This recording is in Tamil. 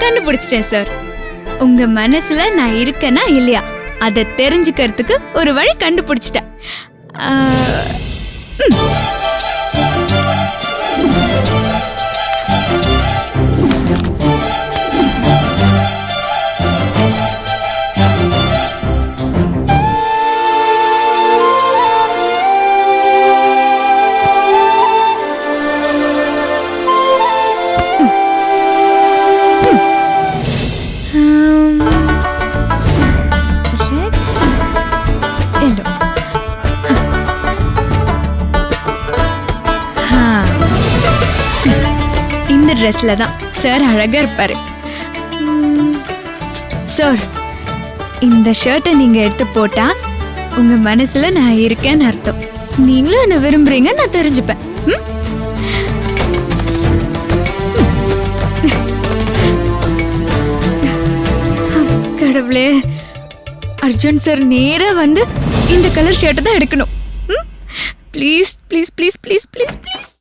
கண்டுபிடிச்சிட்டேன் சார். உங்க மனசுல நான் இருக்கேனா இல்லையா அதை தெரிஞ்சுக்கிறதுக்கு ஒரு வழி கண்டுபிடிச்சிட்டேன். இந்த ட்ரெஸ்ல தான் சார் அழகா இருப்பாரு. சார், இந்த ஷர்ட்டை நீங்க எடுத்து போட்டா உங்க மனசுல நான் இருக்கேன்னு அர்த்தம். நீங்களும் என்ன விரும்புறீங்க நான் தெரிஞ்சுப்பேன். கடவுளே, அர்ஜுன் சார் நேரா வந்து இந்த கலர் ஷர்ட்டை தான் எடுக்கணும். Please please please please please please.